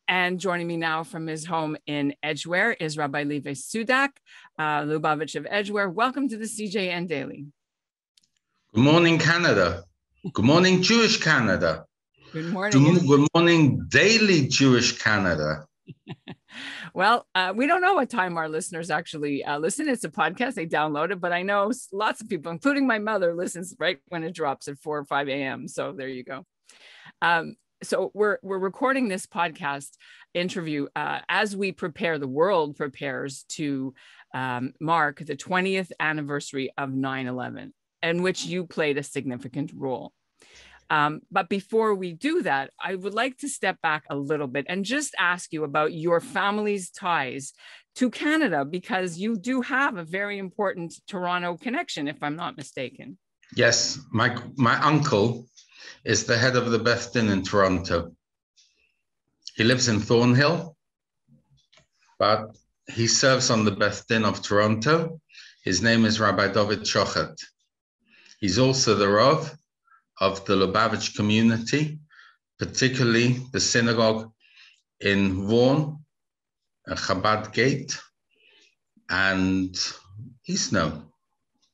And joining me now from his home in Edgware is Rabbi Leivi Sudak, Lubavitch of Edgware. Welcome to the CJN Daily. Good morning, Canada. Good morning, Jewish Canada. Good morning. Good morning, daily Jewish Canada. Well, we don't know what time our listeners actually listen. It's a podcast, they download it, but I know lots of people, including my mother, listens right when it drops at 4 or 5 a.m. So there you go. So we're recording this podcast interview as we prepare, the world prepares to mark the 20th anniversary of 9/11, in which you played a significant role. But before we do that, I would like to step back a little bit and just ask you about your family's ties to Canada, because you do have a very important Toronto connection, if I'm not mistaken. Yes, my uncle is the head of the Beth Din in Toronto. He lives in Thornhill, but he serves on the Beth Din of Toronto. His name is Rabbi David Shochet. He's also the Rav of the Lubavitch community, particularly the synagogue in Vaughan, Chabad Gate, and East Snow.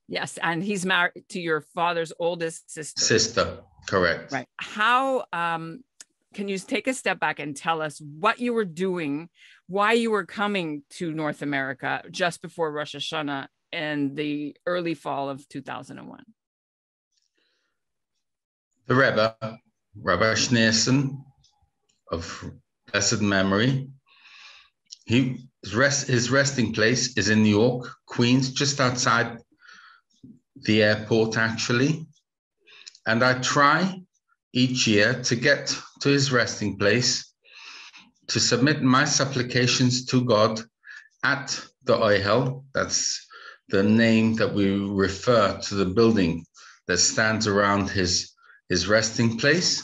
Yes, and he's married to your father's oldest sister. Sister, correct. Right. How can you take a step back and tell us what you were doing, why you were coming to North America just before Rosh Hashanah in the early fall of 2001? The Rebbe, Rabbi Schneerson of blessed memory, his resting place is in New York, Queens, just outside the airport, actually. And I try each year to get to his resting place to submit my supplications to God at the Ohel. That's the name that we refer to the building that stands around his resting place.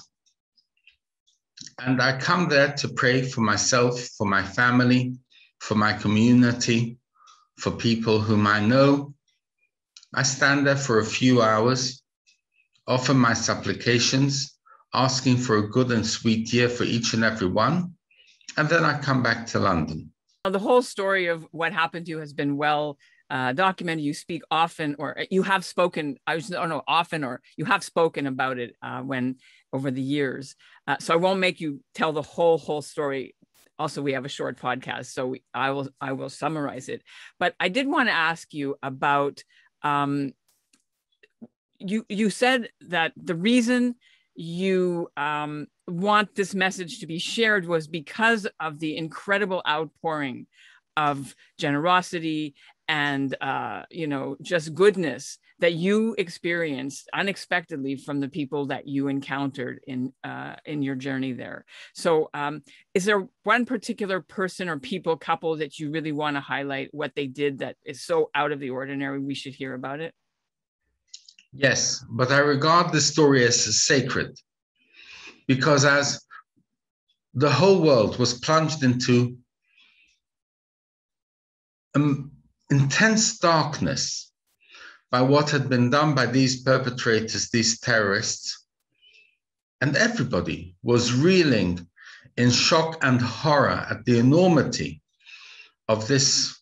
And I come there to pray for myself, for my family, for my community, for people whom I know. I stand there for a few hours, offer my supplications, asking for a good and sweet year for each and every one. And then I come back to London. The whole story of what happened to you has been well documented. You speak often, or you have spoken, you have spoken about it when over the years. So I won't make you tell the whole story. Also, we have a short podcast, so I will summarize it. But I did want to ask you about, you said that the reason you want this message to be shared was because of the incredible outpouring of generosity and just goodness that you experienced unexpectedly from the people that you encountered in your journey there. So is there one particular person or couple that you really want to highlight what they did that is so out of the ordinary we should hear about it? Yes, but I regard this story as sacred, because as the whole world was plunged into intense darkness by what had been done by these perpetrators, these terrorists, and everybody was reeling in shock and horror at the enormity of this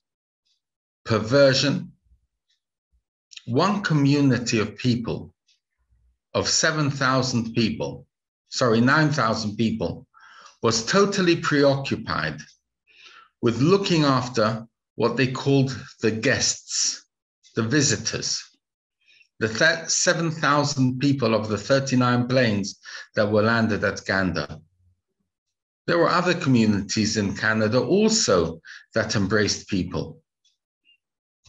perversion. One community of people, of 9,000 people, was totally preoccupied with looking after what they called the guests, the visitors, the 7,000 people of the 39 planes that were landed at Gander. There were other communities in Canada also that embraced people.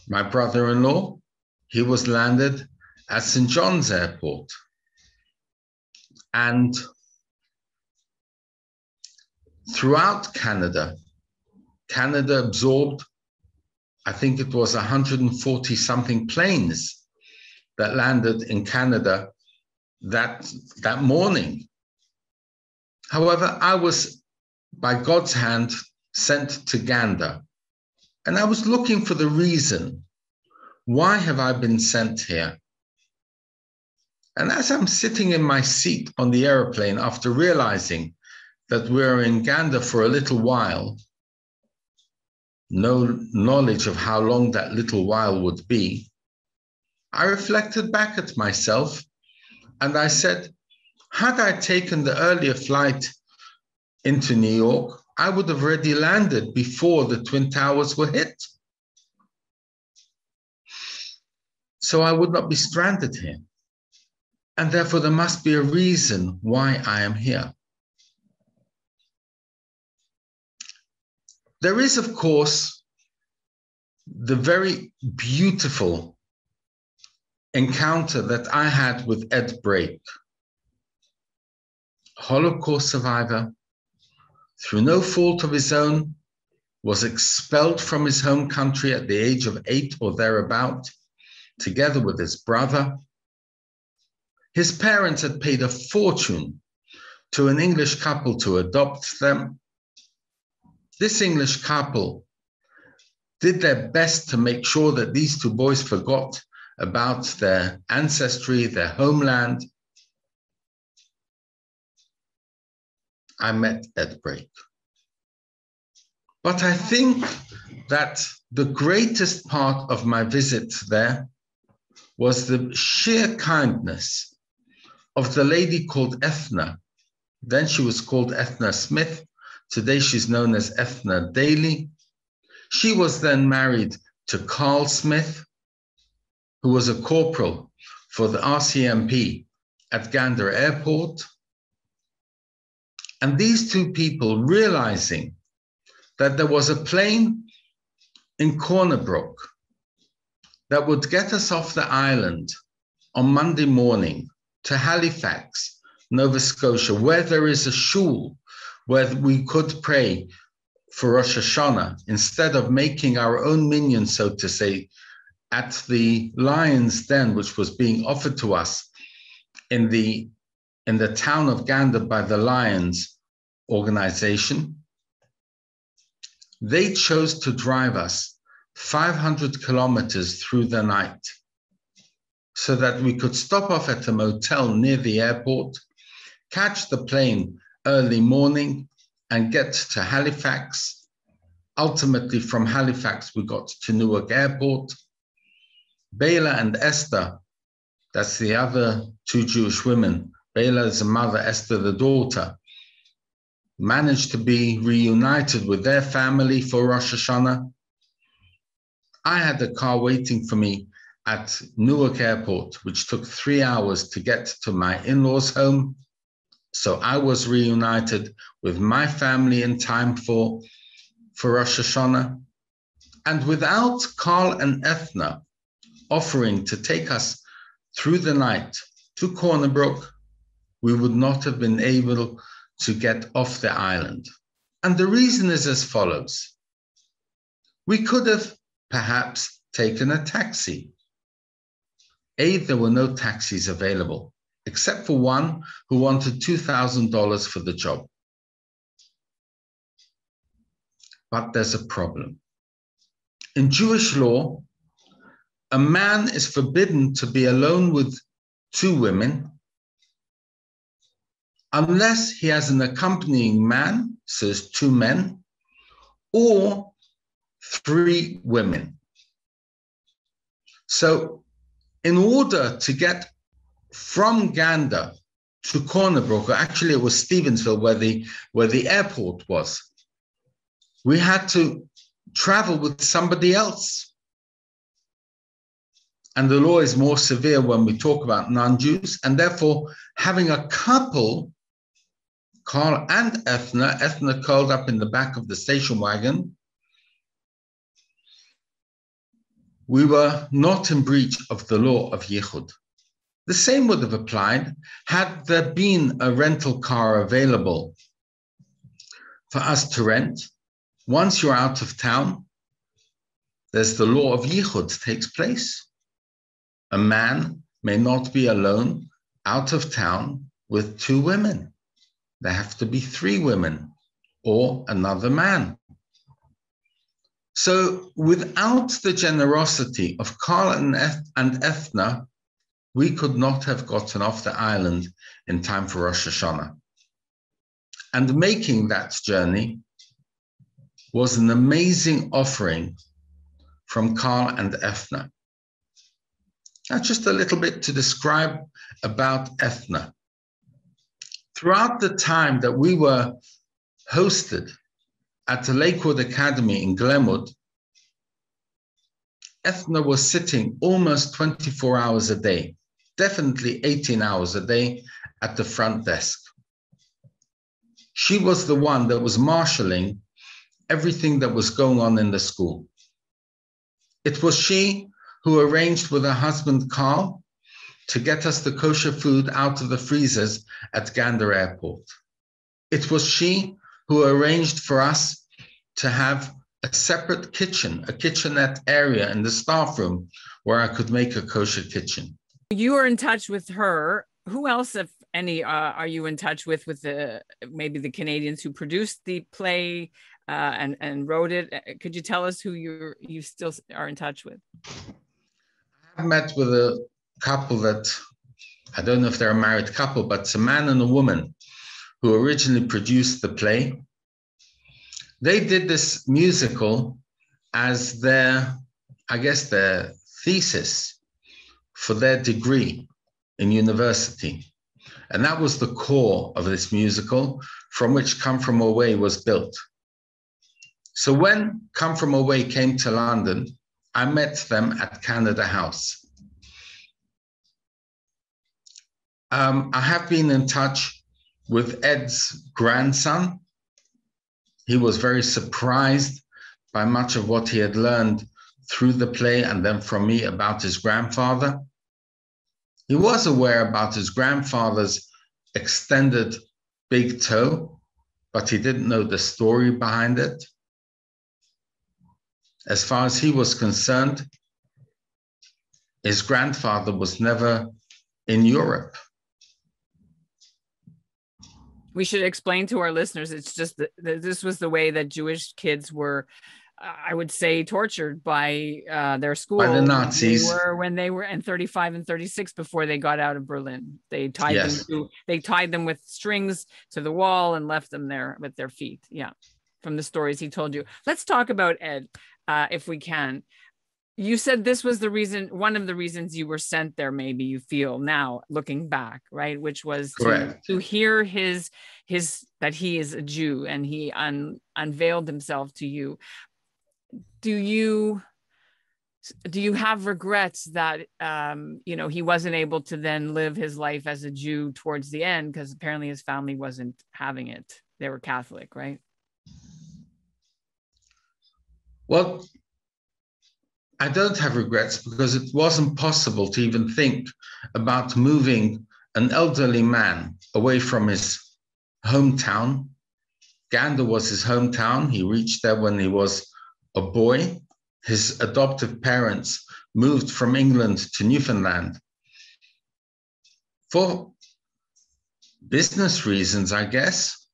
My brother-in-law, he was landed at St. John's Airport. And throughout Canada absorbed, I think it was 140 something planes that landed in Canada that morning. However, I was, by God's hand, sent to Gander. And I was looking for the reason. Why have I been sent here? And as I'm sitting in my seat on the airplane, after realizing that we're in Gander for a little while, no knowledge of how long that little while would be, I reflected back at myself and I said, had I taken the earlier flight into New York, I would have already landed before the Twin Towers were hit. So I would not be stranded here. And therefore there must be a reason why I am here. There is, of course, the very beautiful encounter that I had with Ed Brake, Holocaust survivor, through no fault of his own, was expelled from his home country at the age of 8 or thereabout, together with his brother. His parents had paid a fortune to an English couple to adopt them. This English couple did their best to make sure that these two boys forgot about their ancestry, their homeland. I met Ed Brake. But I think that the greatest part of my visit there was the sheer kindness of the lady called Ethna. Then she was called Ethna Smith. Today she's known as Ethna Daily. She was then married to Carl Smith, who was a corporal for the RCMP at Gander Airport. And these two people, realizing that there was a plane in Corner Brook that would get us off the island on Monday morning to Halifax, Nova Scotia, where there is a shul where we could pray for Rosh Hashanah, instead of making our own minyan, so to say, at the Lion's Den, which was being offered to us in the town of Gander by the Lions organization. They chose to drive us 500 kilometers through the night so that we could stop off at a motel near the airport, catch the plane early morning, and get to Halifax. Ultimately, from Halifax, we got to Newark Airport. Bela and Esther, that's the other two Jewish women. Bela is the mother, Esther the daughter, managed to be reunited with their family for Rosh Hashanah. I had a car waiting for me at Newark Airport, which took 3 hours to get to my in-laws' home. So I was reunited with my family in time for Rosh Hashanah. And without Carl and Ethna offering to take us through the night to Corner Brook, we would not have been able to get off the island. And the reason is as follows. We could have perhaps taken a taxi. There were no taxis available, except for one who wanted $2,000 for the job. But there's a problem. In Jewish law, a man is forbidden to be alone with 2 women unless he has an accompanying man, so it's 2 men, or 3 women. So in order to get from Gander to Corner Brook, or actually it was Stevensville where the airport was, we had to travel with somebody else. And the law is more severe when we talk about non-Jews, and therefore having a couple, Carl and Ethna curled up in the back of the station wagon, we were not in breach of the law of Yichud. The same would have applied had there been a rental car available for us to rent. Once you're out of town, there's the law of Yichud takes place. A man may not be alone out of town with 2 women. There have to be 3 women or another man. So without the generosity of Carl and Ethna, we could not have gotten off the island in time for Rosh Hashanah. And making that journey was an amazing offering from Carl and Ethna. Now, just a little bit to describe about Ethna. Throughout the time that we were hosted at the Lakewood Academy in Glenwood, Ethna was sitting almost 24 hours a day, definitely 18 hours a day at the front desk. She was the one that was marshalling everything that was going on in the school. It was she who arranged with her husband, Carl, to get us the kosher food out of the freezers at Gander Airport. It was she who arranged for us to have a separate kitchen, a kitchenette area in the staff room where I could make a kosher kitchen. You are in touch with her. Who else, if any, are you in touch with maybe the Canadians who produced the play and wrote it? Could you tell us who you still are in touch with? I've met with a couple that, I don't know if they're a married couple, but it's a man and a woman who originally produced the play. They did this musical as their thesis for their degree in university. And that was the core of this musical from which Come From Away was built. So when Come From Away came to London, I met them at Canada House. I have been in touch with Ed's grandson. He was very surprised by much of what he had learned through the play and then from me about his grandfather. He was aware about his grandfather's extended big toe, but he didn't know the story behind it. As far as he was concerned, his grandfather was never in Europe. We should explain to our listeners, it's just that this was the way that Jewish kids were, I would say, tortured by their school. By the Nazis. When they were in 35 and 36 before they got out of Berlin. They tied them with strings to the wall and left them there with their feet. Yeah, from the stories he told you. Let's talk about Ed, if we can. You said this was the reason, one of the reasons you were sent there, maybe you feel now, looking back, right? Which was to hear that he is a Jew and he unveiled himself to you. Do you have regrets that, he wasn't able to then live his life as a Jew towards the end? Because apparently his family wasn't having it. They were Catholic, right? Well, I don't have regrets because it wasn't possible to even think about moving an elderly man away from his hometown. Gander was his hometown. He reached there when he was a boy. His adoptive parents moved from England to Newfoundland for business reasons, I guess.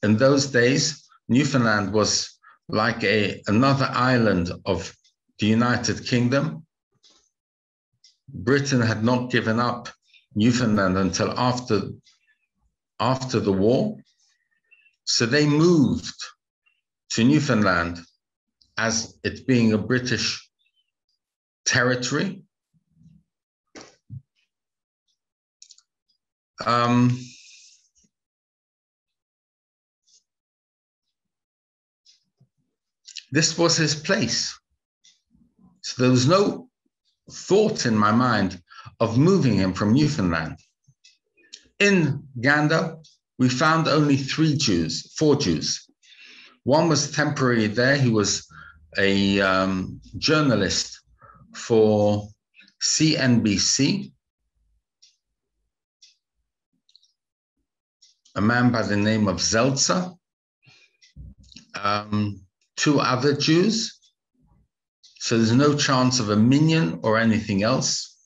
In those days, Newfoundland was like another island of the United Kingdom. Britain had not given up Newfoundland until after the war. So they moved to Newfoundland as it being a British territory. This was his place. So there was no thought in my mind of moving him from Newfoundland. In Gander, we found only four Jews. One was temporary there. He was a journalist for CNBC, a man by the name of Zeltzer, two other Jews. So there's no chance of a minyan or anything else.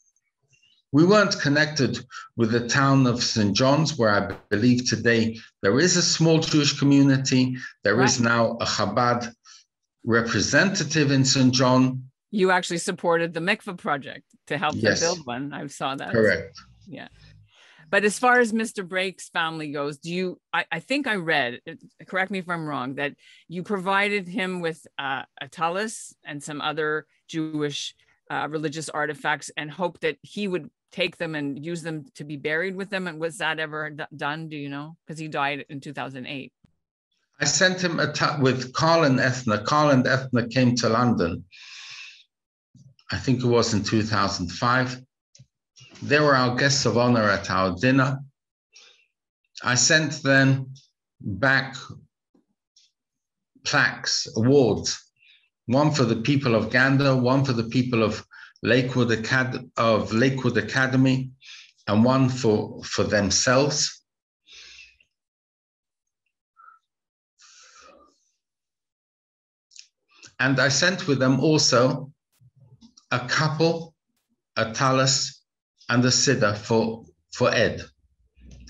We weren't connected with the town of St. John's, where I believe today there is a small Jewish community. There is now a Chabad representative in St. John. You actually supported the mikveh project to help them build one. I saw that. Correct. Yeah. But as far as Mr. Brake's family goes, I think I read, correct me if I'm wrong, that you provided him with a tallis and some other Jewish religious artifacts and hoped that he would take them and use them to be buried with them. And was that ever done? Do you know? Because he died in 2008. I sent him with Carl and Ethna. Carl and Ethna came to London. I think it was in 2005. They were our guests of honor at our dinner. I sent them back plaques, awards, one for the people of Gander, one for the people of Lakewood Academy, and one for themselves. And I sent with them also a couple, a tallis, and a siddur for Ed.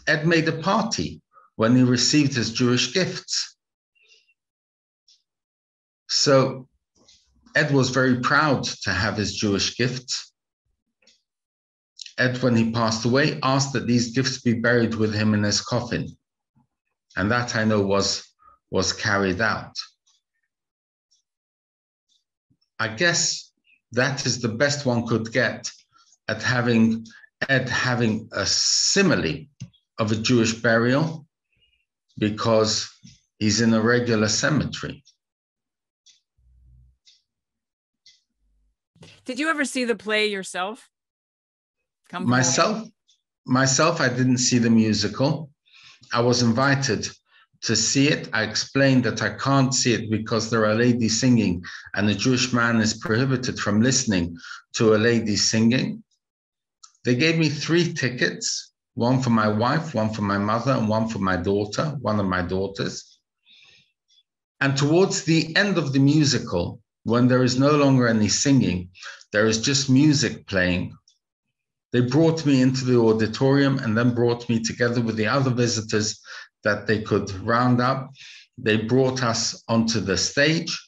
Ed made a party when he received his Jewish gifts. So Ed was very proud to have his Jewish gifts. Ed, when he passed away, asked that these gifts be buried with him in his coffin. And that, I know, was carried out. I guess that is the best one could get at having Ed having a simile of a Jewish burial, because he's in a regular cemetery. Did you ever see the play yourself? Myself, I didn't see the musical. I was invited to see it. I explained that I can't see it because there are ladies singing, and a Jewish man is prohibited from listening to a lady singing. They gave me 3 tickets, one for my wife, one for my mother, and one for my daughter, one of my daughters. And towards the end of the musical, when there is no longer any singing, there is just music playing, they brought me into the auditorium and then brought me together with the other visitors that they could round up. They brought us onto the stage,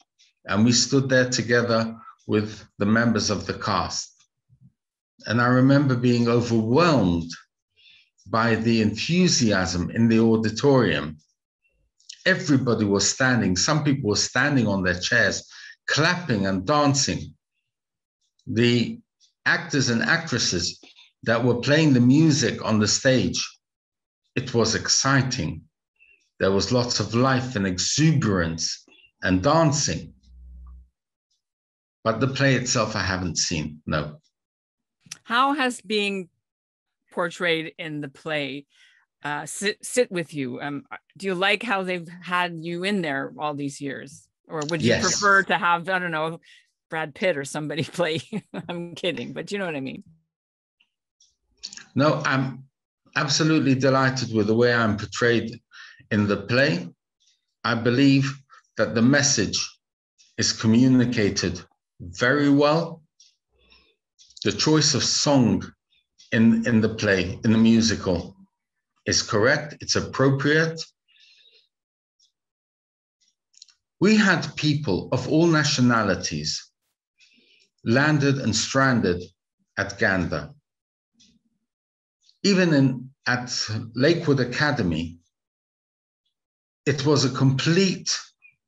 and we stood there together with the members of the cast. And I remember being overwhelmed by the enthusiasm in the auditorium. Everybody was standing. Some people were standing on their chairs, clapping and dancing. The actors and actresses that were playing the music on the stage, it was exciting. There was lots of life and exuberance and dancing. But the play itself, I haven't seen, no. How has being portrayed in the play sit with you? Do you like how they've had you in there all these years? Or would you prefer to have, I don't know, Brad Pitt or somebody play? I'm kidding, but you know what I mean. No, I'm absolutely delighted with the way I'm portrayed in the play. I believe that the message is communicated very well. The choice of song in the play, in the musical, is correct. It's appropriate. We had people of all nationalities landed and stranded at Gander. Even at Lakewood Academy, it was a complete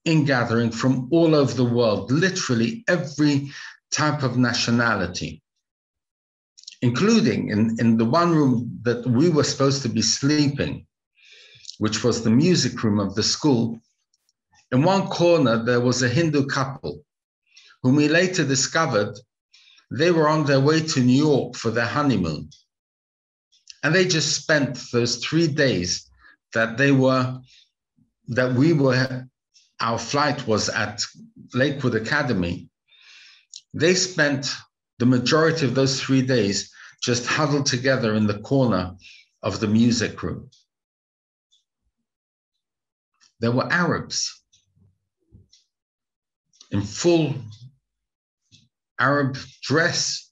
ingathering from all over the world, literally every type of nationality, including in the one room that we were supposed to be sleeping, which was the music room of the school. In one corner, there was a Hindu couple whom we later discovered they were on their way to New York for their honeymoon. And they just spent those 3 days that our flight was at Lakewood Academy. They spent the majority of those 3 days just huddled together in the corner of the music room. There were Arabs in full Arab dress.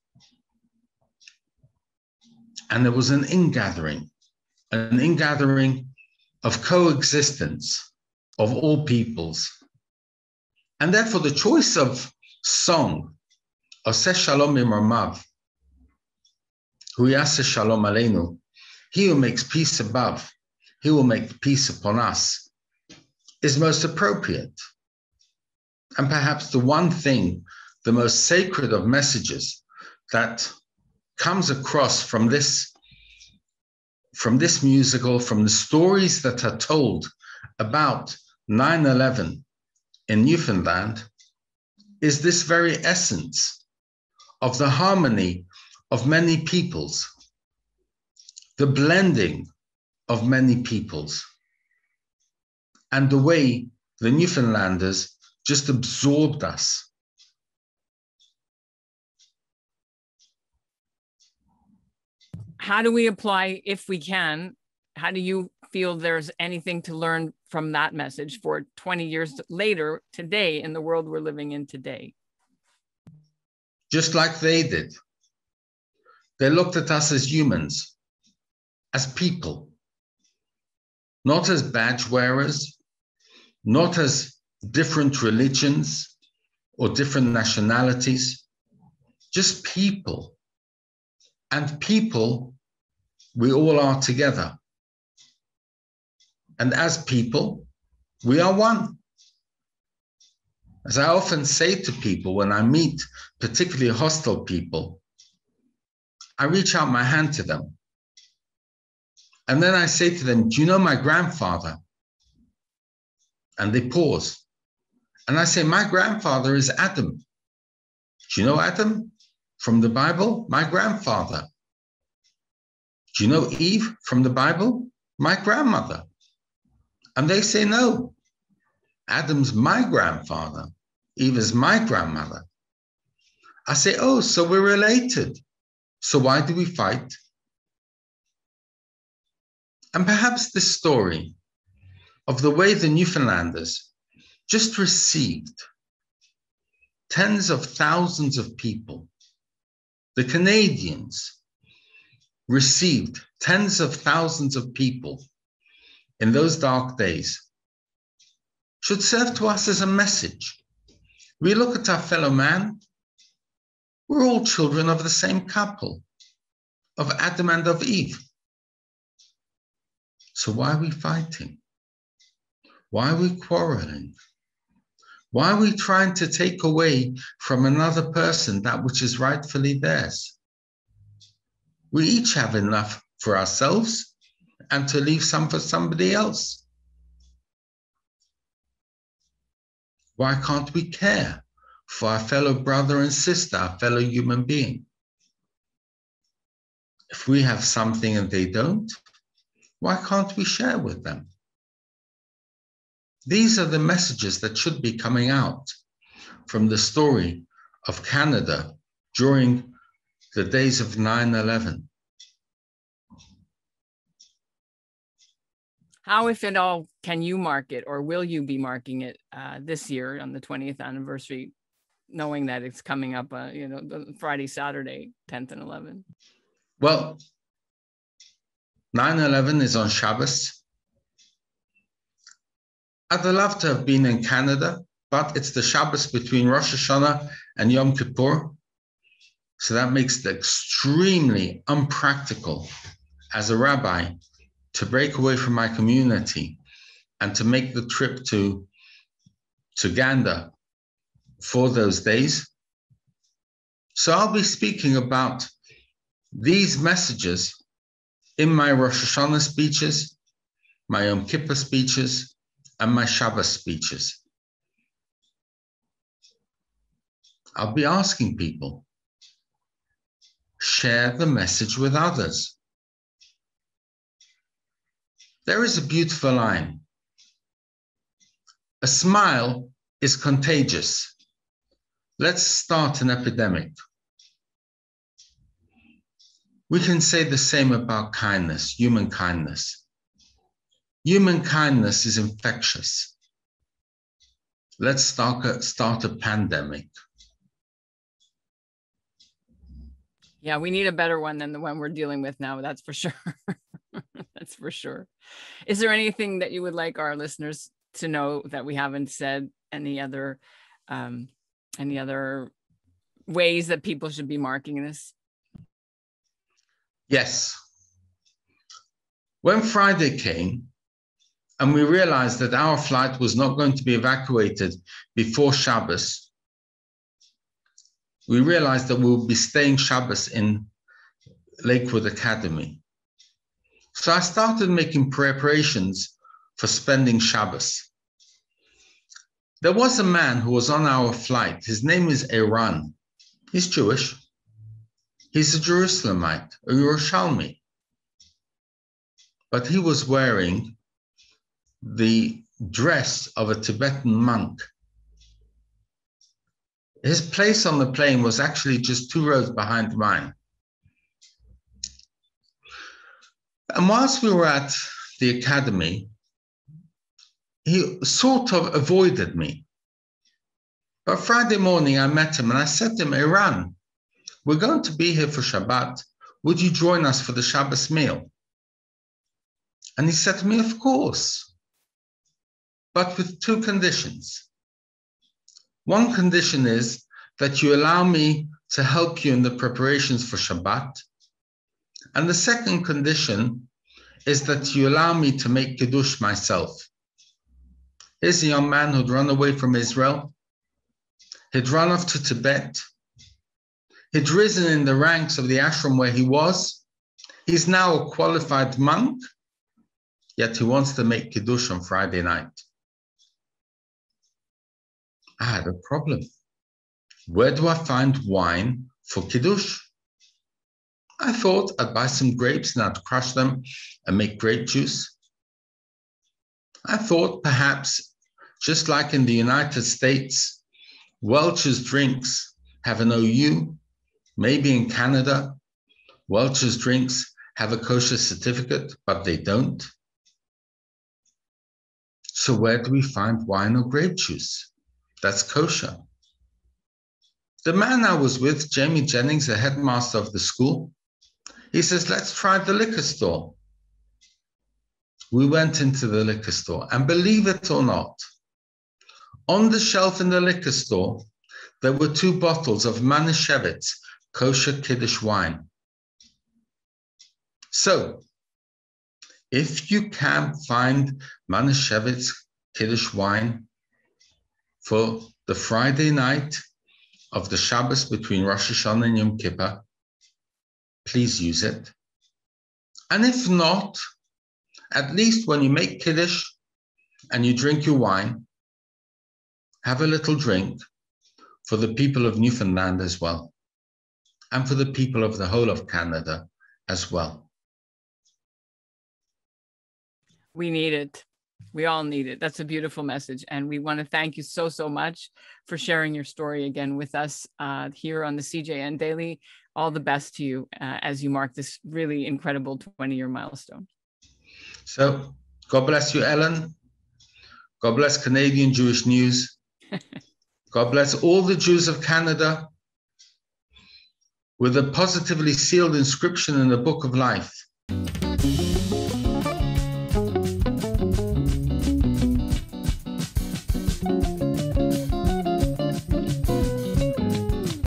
And there was an ingathering of coexistence of all peoples. And therefore the choice of song, Oseh Shalom Imramav, Hu Yaseh Shalom Aleinu, he who makes peace above, he will make peace upon us, is most appropriate. And perhaps the one thing, the most sacred of messages that comes across from this musical, from the stories that are told about 9/11 in Newfoundland, is this very essence of the harmony of many peoples, the blending of many peoples, and the way the Newfoundlanders just absorbed us. How do we apply, if we can, how do you feel there's anything to learn from that message for 20 years later, today, in the world we're living in today? Just like they did. They looked at us as humans, as people, not as badge wearers, not as different religions or different nationalities, just people. And people, we all are together. And as people, we are one. As I often say to people when I meet particularly hostile people, I reach out my hand to them. And then I say to them, do you know my grandfather? And they pause. And I say, my grandfather is Adam. Do you know Adam from the Bible? My grandfather. Do you know Eve from the Bible? My grandmother. And they say, no, Adam's my grandfather. Eve is my grandmother. I say, oh, so we're related. So why do we fight? And perhaps this story of the way the Newfoundlanders just received tens of thousands of people, the Canadians received tens of thousands of people in those dark days, should serve to us as a message. We look at our fellow man, we're all children of the same couple, of Adam and of Eve. So why are we fighting? Why are we quarreling? Why are we trying to take away from another person that which is rightfully theirs? We each have enough for ourselves and to leave some for somebody else. Why can't we care for our fellow brother and sister, our fellow human being? If we have something and they don't, why can't we share with them? These are the messages that should be coming out from the story of Canada during the days of 9/11. How, if at all, can you mark it, or will you be marking it this year on the 20th anniversary, knowing that it's coming up, the Friday, Saturday, 10th and 11th? Well, 9/11 is on Shabbos. I'd love to have been in Canada, but it's the Shabbos between Rosh Hashanah and Yom Kippur. So that makes it extremely unpractical as a rabbi to break away from my community and to make the trip to Gander for those days. So I'll be speaking about these messages in my Rosh Hashanah speeches, my Yom Kippur speeches, and my Shabbos speeches. I'll be asking people, share the message with others. There is a beautiful line. A smile is contagious. Let's start an epidemic. We can say the same about kindness, human kindness. Human kindness is infectious. Let's start a pandemic. Yeah, we need a better one than the one we're dealing with now. That's for sure. That's for sure. Is there anything that you would like our listeners to know that we haven't said? Any other ways that people should be marking this? Yes. When Friday came, and we realized that our flight was not going to be evacuated before Shabbos, we realized that we would be staying Shabbos in Lakewood Academy. So I started making preparations for spending Shabbos. There was a man who was on our flight. His name is Irene. He's Jewish. He's a Jerusalemite, a Yerushalmi. But he was wearing the dress of a Tibetan monk. His place on the plane was actually just 2 rows behind mine. And whilst we were at the academy, he sort of avoided me. But Friday morning, I met him and I said to him, Irene, we're going to be here for Shabbat. Would you join us for the Shabbos meal? And he said to me, of course, but with 2 conditions. One condition is that you allow me to help you in the preparations for Shabbat. And the second condition is that you allow me to make Kiddush myself. Here's a young man who'd run away from Israel. He'd run off to Tibet. He'd risen in the ranks of the ashram where he was. He's now a qualified monk, yet he wants to make Kiddush on Friday night. I had a problem. Where do I find wine for Kiddush? I thought I'd buy some grapes and I'd crush them and make grape juice. I thought perhaps, just like in the United States, Welch's drinks have an OU. Maybe in Canada, Welch's drinks have a kosher certificate, but they don't. So where do we find wine or grape juice that's kosher? The man I was with, Jamie Jennings, the headmaster of the school, he says, let's try the liquor store. We went into the liquor store, and believe it or not, on the shelf in the liquor store, there were 2 bottles of Manischewitz kosher Kiddush wine. So, if you can find Manischewitz Kiddush wine for the Friday night of the Shabbos between Rosh Hashanah and Yom Kippur, please use it. And if not, at least when you make Kiddush and you drink your wine, have a little drink for the people of Newfoundland as well, and for the people of the whole of Canada as well. We need it. We all need it. That's a beautiful message. And we want to thank you so, so much for sharing your story again with us here on the CJN Daily. All the best to you as you mark this really incredible 20-year milestone. So God bless you, Ellen. God bless Canadian Jewish News. God bless all the Jews of Canada with a positively sealed inscription in the Book of Life.